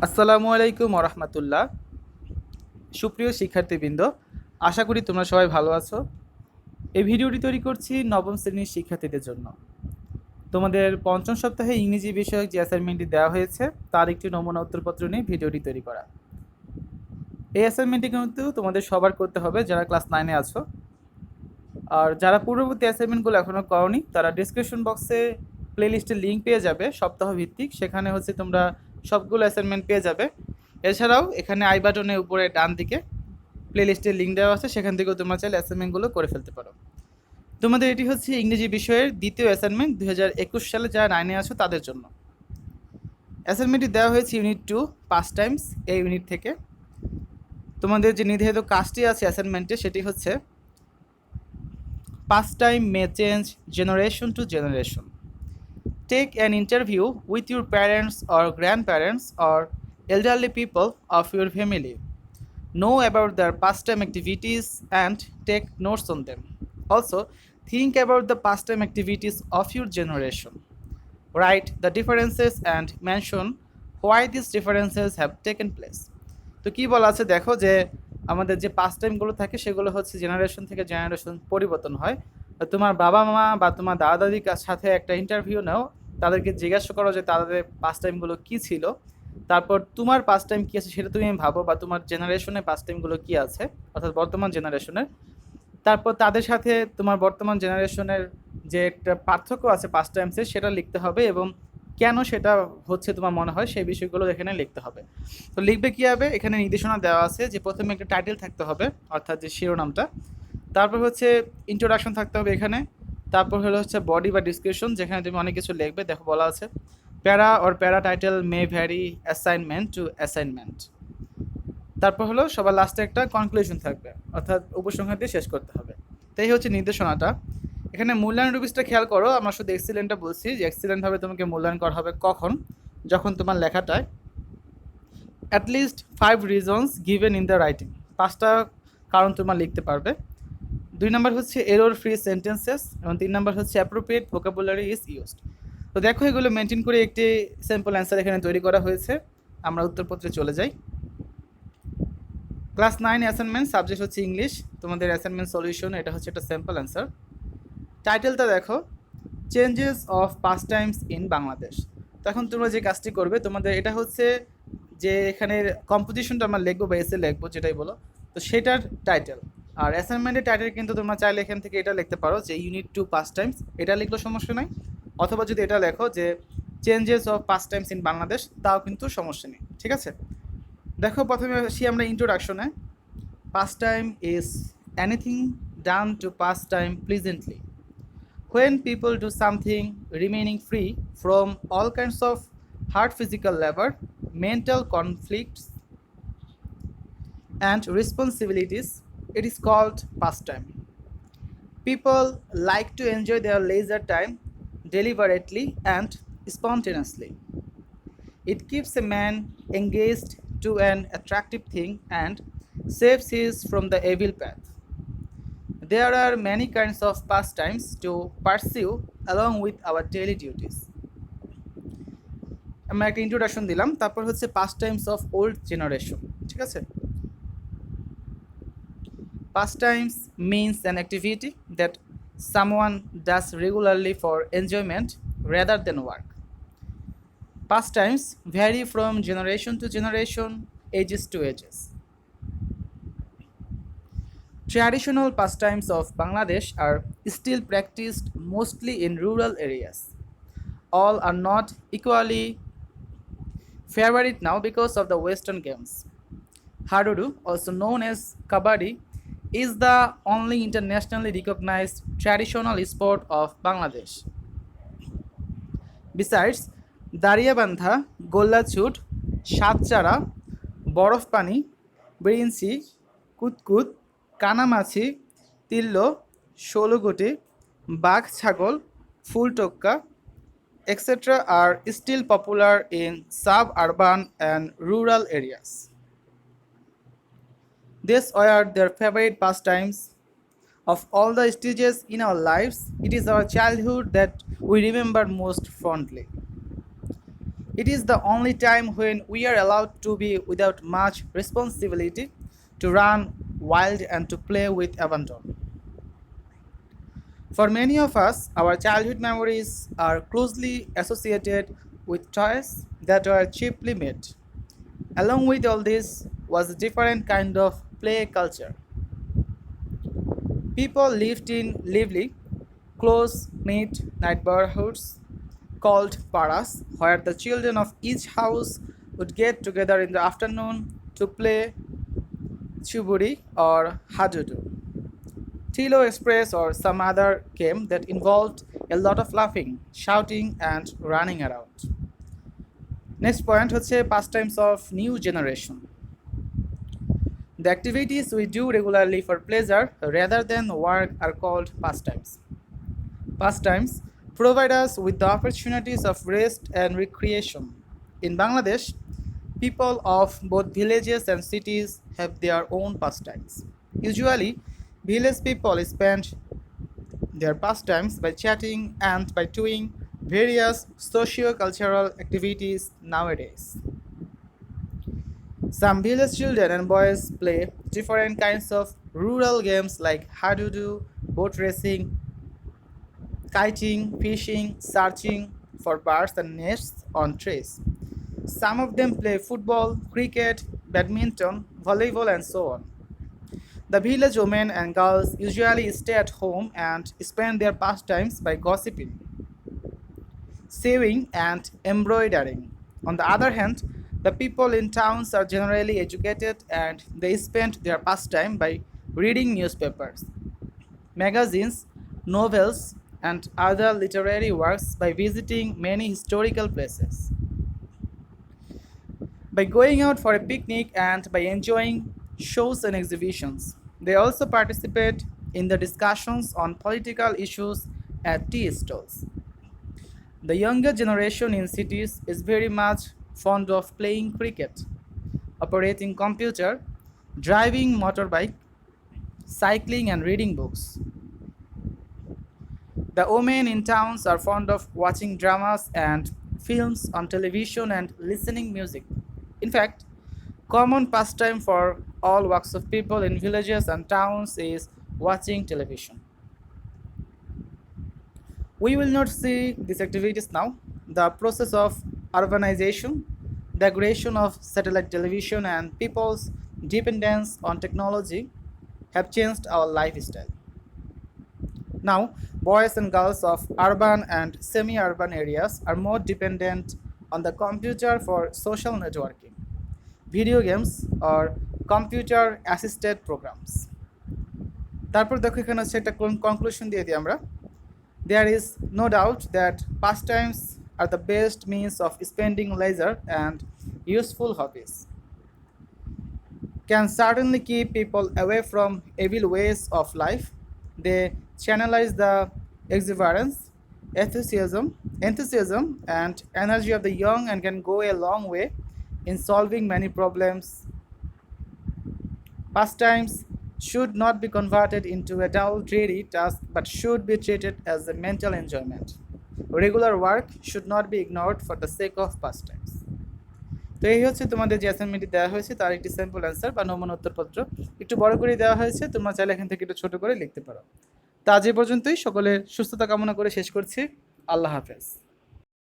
আসসালামু আলাইকুম ওরহমতুল্লাহ। সুপ্রিয় শিক্ষার্থীবৃন্দ, আশা করি তোমরা সবাই ভালো আছো। এই ভিডিওটি তৈরি করছি নবম শ্রেণীর শিক্ষার্থীদের জন্য। তোমাদের পঞ্চম সপ্তাহে ইংরেজি বিষয়ক যে অ্যাসাইনমেন্টটি দেওয়া হয়েছে তার একটি নমুনা উত্তরপত্র নিয়ে ভিডিওটি তৈরি করা। এই অ্যাসাইনমেন্টটি কিন্তু তোমাদের সবার করতে হবে যারা ক্লাস 9-এ আছো। আর যারা পূর্ববর্তী অ্যাসাইনমেন্টগুলো এখনও করোনি তারা ডিসক্রিপশন বক্সে প্লেলিস্টের লিঙ্ক পেয়ে যাবে সপ্তাহ ভিত্তিক, সেখানে তোমরা সবগুলো অ্যাসাইনমেন্ট পেয়ে যাবে। এছাড়াও এখানে আই বাটনের উপরে ডান দিকে প্লেলিস্টের লিঙ্ক দেওয়া আছে, সেখান থেকেও তোমরা চাইলে অ্যাসাইনমেন্টগুলো করে ফেলতে পারো। তোমাদের এটি হচ্ছে ইংরেজি বিষয়ের দ্বিতীয় অ্যাসাইনমেন্ট 2021 সালে যারা 9-এ আছো তাদের জন্য। অ্যাসাইনমেন্টটি দেওয়া হয়েছে ইউনিট 2 পাস্ট টাইমস এই ইউনিট থেকে। তোমাদের যে নির্ধারিত কাজটি আছে অ্যাসাইনমেন্টে সেটি হচ্ছে pastime may change generation to generation. Take an interview with your parents or grandparents or elderly people of your family. Know about their pastime activities and take notes on them. Also, think about the pastime activities of your generation. Write the differences and mention why these differences have taken place. তো কী বলা আছে দেখো, যে আমাদের যে past টাইমগুলো থাকে সেগুলো হচ্ছে জেনারেশন থেকে জেনারেশন পরিবর্তন হয়। তোমার বাবা মা বা তোমার দাদা দাদির সাথে একটা ইন্টারভিউ নাও, তাদেরকে জিজ্ঞাসা করো যে তাদের পাস্ট টাইমগুলো কী ছিল, তারপর তোমার পাস্ট টাইম কী আছে সেটা তুমি ভাবো, বা তোমার জেনারেশনের পাস্ট টাইমগুলো কী আছে অর্থাৎ বর্তমান জেনারেশনের। তারপর তাদের সাথে তোমার বর্তমান জেনারেশনের যে একটা পার্থক্য আছে পাস্ট টাইমসে সেটা লিখতে হবে, এবং কেন সেটা হচ্ছে তোমার মনে হয় সেই বিষয়গুলো এখানে লিখতে হবে। তো লিখবে কীভাবে, এখানে নির্দেশনা দেওয়া আছে যে প্রথমে একটা টাইটেল থাকতে হবে অর্থাৎ যে শিরোনামটা, তারপর হচ্ছে ইন্ট্রোডাকশন থাকতে হবে এখানে, তারপর হচ্ছে বডি বা ডিসক্রিপশন যেখানে তুমি অনেক কিছু লিখবে। দেখো বলা আছে প্যারা অর প্যারা টাইটেল মে ভ্যারি অ্যাসাইনমেন্ট টু অ্যাসাইনমেন্ট। তারপর সবার লাস্টে একটা কনক্লুশন থাকবে অর্থাৎ উপসংহার দিয়ে শেষ করতে হবে। তাই হচ্ছে নির্দেশনাটা। এখানে মূল্যায়ন রুবিসটা খেয়াল করো, আমরা শুধু এক্সিলেন্টটা বলছি যে এক্সিলেন্টভাবে তোমাকে মূল্যায়ন করা হবে কখন, যখন তোমার লেখাটায় at least 5 reasons given in the writing, 5টা কারণ তোমার লিখতে পারবে। 2 নম্বর হচ্ছে এরর ফ্রি সেন্টেন্সেস, এবং 3 নম্বর হচ্ছে অ্যাপ্রোপ্রিয়েট ভোকাবুলারি ইজ ইউজড। তো দেখো এগুলো মেনটেন করে একটি সিম্পল অ্যান্সার এখানে তৈরি করা হয়েছে। আমরা উত্তরপত্রে চলে যাই। ক্লাস 9 অ্যাসাইনমেন্ট, সাবজেক্ট হচ্ছে ইংলিশ। তোমাদের অ্যাসাইনমেন্ট সলিউশন, এটা হচ্ছে একটা সিম্পল অ্যান্সার। টাইটেলটা দেখো changes of past Times in Bangladesh. তো এখন তোমরা যে কাজটি করবে, তোমাদের এটা হচ্ছে যে এখানের কম্পোজিশনটা আমরা লিখবো বা এসে লিখবো যেটাই বলো, তো সেটার টাইটেল। আর অ্যাসাইনমেন্টের টাইটেল কিন্তু তোমরা চাইলে এখান থেকে এটা লিখতে পারো যে ইউনিট 2 পাস্ট টাইমস, এটা লিখলেও সমস্যা নাই। অথবা যদি এটা লেখো যে changes of past Times in Bangladesh, তাও কিন্তু সমস্যা নেই, ঠিক আছে। দেখো প্রথমে আসি আমরা ইন্ট্রোডাকশনে। Past time is anything done to pass time pleasantly, when people do something remaining free from all kinds of hard physical labor, mental conflicts, and responsibilities. It is called pastime. People like to enjoy their leisure time deliberately and spontaneously. It keeps a man engaged to an attractive thing and saves his from the evil path. There are many kinds of pastimes to pursue along with our daily duties. আমরা একটা introduction দিলাম, তারপর হচ্ছে pastimes of old generation, ঠিক আছে। Pastimes means an activity that someone does regularly for enjoyment rather than work. Pastimes vary from generation to generation, ages to ages. Traditional pastimes of Bangladesh are still practiced mostly in rural areas. All are not equally favorite now because of the Western games. Hadoru, also known as Kabaddi, is the only internationally recognized traditional sport of Bangladesh. Besides, দাঁড়িয়াবান্ধা, গোল্লাছুট, সাতচারা, বরফ পানি, বিরিঞ্চি, কুতকুত, কানামাছি, তিল্ল, ষোলগুটি, বাঘ ছাগল, ফুলটোক্কা, etc. are still popular in suburban and rural areas. These were their favorite pastimes. Of all the stages in our lives, it is our childhood that we remember most fondly. It is the only time when we are allowed to be without much responsibility, to run wild and to play with abandon. For many of us, our childhood memories are closely associated with toys that were cheaply made. Along with all this was a different kind of play culture. People lived in lively, close-knit neighborhoods called paras, where the children of each house would get together in the afternoon to play chuburi or hadudu, Tilo Express, or some other game that involved a lot of laughing, shouting, and running around. Next point হচ্ছে pastimes of new generation. The activities we do regularly for pleasure rather than work are called pastimes. Pastimes provide us with the opportunities of rest and recreation. In Bangladesh, people of both villages and cities have their own pastimes. Usually, village people spend their pastimes by chatting and by doing various socio-cultural activities nowadays. Some village children and boys play different kinds of rural games like hadudu, boat racing, kiting, fishing, searching for birds and nests on trees. Some of them play football, cricket, badminton, volleyball, and so on. The village women and girls usually stay at home and spend their pastimes by gossiping, sewing, and embroidering. On the other hand, the people in towns are generally educated and they spend their pastime by reading newspapers, magazines, novels, and other literary works, by visiting many historical places, by going out for a picnic, and by enjoying shows and exhibitions. They also participate in the discussions on political issues at tea stalls. The younger generation in cities is very much fond of playing cricket, operating computer, driving motorbike, cycling, and reading books. The women in towns are fond of watching dramas and films on television and listening music. In fact, common pastime for all walks of people in villages and towns is watching television. We will not see these activities now. The process of urbanization, the aggression of satellite television, and people's dependence on technology have changed our lifestyle. Now, boys and girls of urban and semi urban areas are more dependent on the computer for social networking, video games, or computer assisted programs. তারপর দেখো এখানে হচ্ছে একটা conclusion দিয়ে দিই আমরা. There is no doubt that pastimes are the best means of spending leisure, and useful hobbies can certainly keep people away from evil ways of life. They channelize the exuberance, enthusiasm, and energy of the young and can go a long way in solving many problems. Pastimes should not be converted into a dull, dreary task but should be treated as a mental enjoyment. Regular work should not be ignored for the sake of pastimes. তো এই হচ্ছে তোমাদের যে অ্যাসাইনমেন্টটি দেওয়া হয়েছে তার একটি sample answer বা নমুনা উত্তরপত্র। একটু বড় করে দেওয়া হয়েছে, তোমরা চাইলে এখান থেকে একটু ছোট করে লিখতে পারো। তা আজ এ পর্যন্তই, সকলের সুস্থতা কামনা করে শেষ করছি। আল্লাহ হাফেজ।